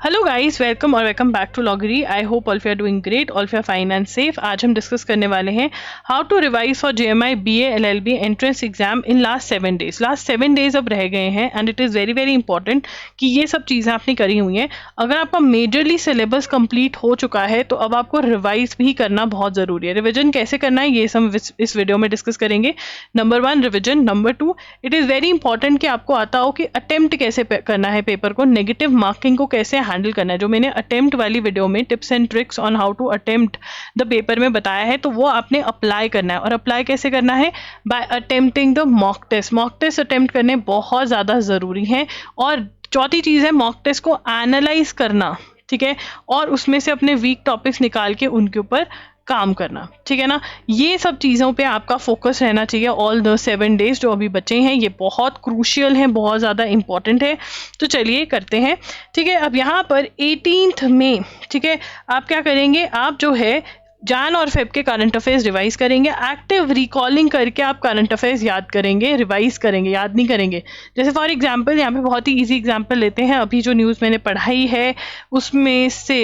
Hello guys, welcome back to लॉगरी। I hope all you are doing great, all you are fine and safe. आज हम discuss करने वाले हैं how to revise for JMI BA LLB entrance exam in last 7 days. Last 7 days अब रह गए हैं and it is very very important कि ये सब चीज़ें आपने करी हुई हैं। अगर आपका मेजरली सिलेबस कंप्लीट हो चुका है तो अब आपको रिवाइज भी करना बहुत ज़रूरी है। रिविजन कैसे करना है ये हम इस वीडियो में डिस्कस करेंगे। Number 1 revision, number 2 it is very important कि आपको आता हो कि अटेम्प्ट कैसे करना है पेपर को, नेगेटिव मार्किंग को कैसे हैंडल करना है। जो मैंने अटेम्प्ट वाली वीडियो में tips and tricks on how to attempt the paper में बताया है, तो वो आपने अप्लाई करना है। और अप्लाई कैसे करना है? By attempting the mock test. Mock test attempt करने बहुत ज़्यादा ज़रूरी है। और चौथी चीज़ है मॉक टेस्ट को एनालाइज करना, ठीक है, और उसमें से अपने वीक टॉपिक्स निकाल के उनके ऊपर काम करना, ठीक है ना। ये सब चीज़ों पे आपका फोकस रहना चाहिए ऑल द 7 डेज जो अभी बचे हैं। ये बहुत क्रूशियल है, बहुत ज़्यादा इंपॉर्टेंट है। तो चलिए करते हैं, ठीक है। अब यहाँ पर 18 मई, ठीक है, आप क्या करेंगे? आप जो है जैन और फेब के करंट अफेयर्स रिवाइज करेंगे। एक्टिव रिकॉलिंग करके आप करंट अफेयर्स याद करेंगे, रिवाइज करेंगे, याद नहीं करेंगे। जैसे फॉर एग्जांपल यहाँ पे बहुत ही इजी एग्जांपल लेते हैं। अभी जो न्यूज़ मैंने पढ़ाई है उसमें से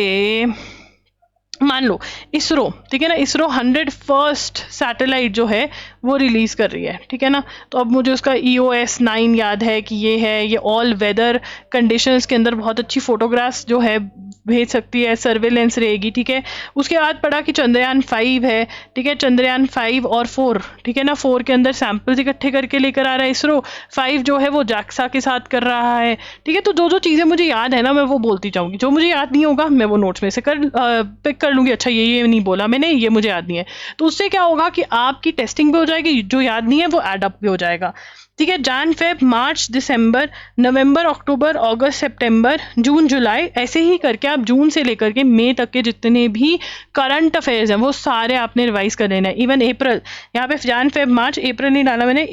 मान लो इसरो, ठीक है ना, इसरो 101st सैटेलाइट जो है वो रिलीज कर रही है, ठीक है ना। तो अब मुझे उसका EOS 9 याद है कि ये है, ये ऑल वेदर कंडीशंस के अंदर बहुत अच्छी फोटोग्राफ्स जो है भेज सकती है, सर्वेलेंस रहेगी, ठीक है। उसके बाद पढ़ा कि चंद्रयान 5 है, ठीक है, चंद्रयान 5 और 4, ठीक है ना। 4 के अंदर सैंपल्स इकट्ठे करके लेकर आ रहा है इसरो, 5 जो है वो JAXA के साथ कर रहा है, ठीक है। तो जो चीज़ें मुझे याद है ना मैं वो बोलती जाऊँगी, जो मुझे याद नहीं होगा मैं वो नोट्स में से पिक कर लूँगी। अच्छा ये नहीं बोला मैंने, ये मुझे याद नहीं है। तो उससे क्या होगा कि आपकी टेस्टिंग भी हो जाएगी, जो याद नहीं है वो एड अप भी हो जाएगा, ठीक है। जैन फेब मार्च दिसंबर नवंबर अक्टूबर अगस्त सितंबर जून जुलाई, ऐसे ही करके आप जून से लेकर के मई तक के जितने भी करंट अफेयर्स हैं वो सारे आपने रिवाइज कर लेना है। इवन अप्रैल, यहाँ पे जैन फेब मार्च, अप्रैल नहीं डाला मैंने,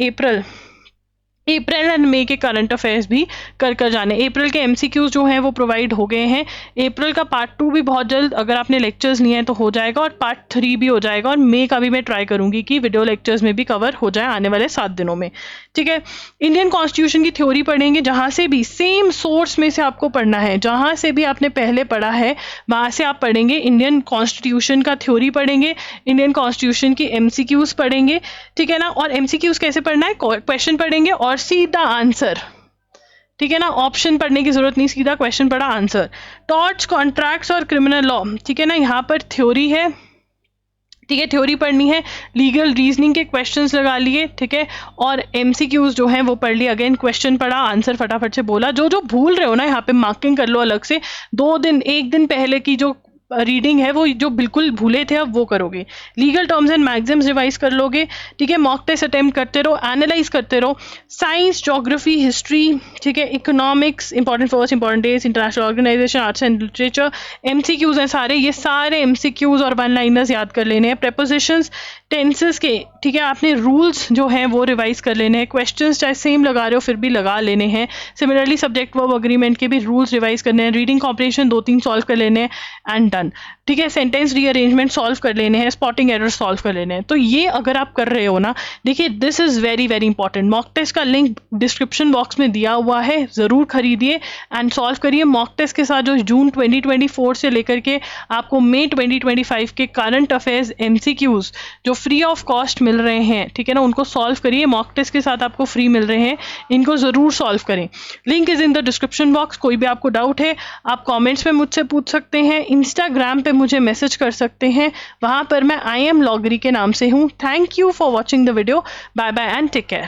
अप्रैल एंड मई के करंट अफेयर्स भी कर जाने। अप्रैल के MCQs जो हैं वो प्रोवाइड हो गए हैं। अप्रैल का पार्ट 2 भी बहुत जल्द, अगर आपने लेक्चर्स लिए हैं तो हो जाएगा, और पार्ट 3 भी हो जाएगा। और मई का भी मैं ट्राई करूंगी कि वीडियो लेक्चर्स में भी कवर हो जाए आने वाले 7 दिनों में, ठीक है। इंडियन कॉन्स्टिट्यूशन की थ्योरी पढ़ेंगे, जहाँ से भी सेम सोर्स में से आपको पढ़ना है, जहाँ से भी आपने पहले पढ़ा है वहाँ से आप पढ़ेंगे। इंडियन कॉन्स्टिट्यूशन का थ्योरी पढ़ेंगे, इंडियन कॉन्स्टिट्यूशन की MCQs पढ़ेंगे, ठीक है ना। और MCQs कैसे पढ़ना है? क्वेश्चन पढ़ेंगे और सीधा आंसर, ठीक है ना। ऑप्शन पढ़ने की जरूरत नहीं, सीधा क्वेश्चन पढ़ा आंसर। टॉर्ट्स, कॉन्ट्रैक्ट्स और क्रिमिनल लॉ, ठीक है ना, यहाँ पर थ्योरी है, ठीक है, थ्योरी पढ़नी है। लीगल रीजनिंग के क्वेश्चंस लगा लिए, ठीक है, और MCQs जो हैं वो पढ़ लिए। अगेन क्वेश्चन पढ़ा, आंसर फटाफट से बोला। जो भूल रहे हो ना यहाँ पे मार्किंग कर लो अलग से। 1 दिन पहले की जो रीडिंग है वो जो बिल्कुल भूले थे अब वो करोगे। Legal terms and Maxim's revise कर लोगे, ठीक है। मॉक टेस्ट अटेम्प्ट करते रहो, एनालाइज करते रहो। साइंस, ज्योग्राफी, हिस्ट्री, ठीक है, economics, important first, important days, international organisation, arts and literature, MCQs हैं सारे, ये सारे MCQs और 1 लाइनर्स याद कर लेने हैं। प्रेपोजिशंस, टेंसेस के, ठीक है, आपने रूल्स जो हैं वो रिवाइज कर लेने हैं। क्वेश्चंस चाहे सेम लगा रहे हो फिर भी लगा लेने हैं। सिमिलरली सब्जेक्ट वर्ब अग्रीमेंट के भी रूल्स रिवाइज करने हैं। रीडिंग कॉम्प्रिहेंशन 2-3 सॉल्व कर लेने हैं एंड डन, ठीक है। सेंटेंस रीअरेंजमेंट सॉल्व कर लेने हैं, स्पॉटिंग एरर सॉल्व कर लेने हैं। तो ये अगर आप कर रहे हो ना, देखिए this is very very important. Mock test का लिंक डिस्क्रिप्शन बॉक्स में दिया हुआ है, ज़रूर खरीदिए एंड सॉल्व करिए। मॉक टेस्ट के साथ जो जून 2024 से लेकर के आपको मई 2025 के करंट अफेयर्स MCQs जो फ्री ऑफ कॉस्ट मिल रहे हैं, ठीक है ना, उनको सॉल्व करिए। मॉक टेस्ट के साथ आपको फ्री मिल रहे हैं, इनको ज़रूर सॉल्व करें। Link is in the description box. कोई भी आपको डाउट है आप कमेंट्स में मुझसे पूछ सकते हैं, इंस्टाग्राम पे मुझे मैसेज कर सकते हैं, वहाँ पर मैं I am लॉगरी के नाम से हूँ। Thank you for watching the video. Bye bye and take care.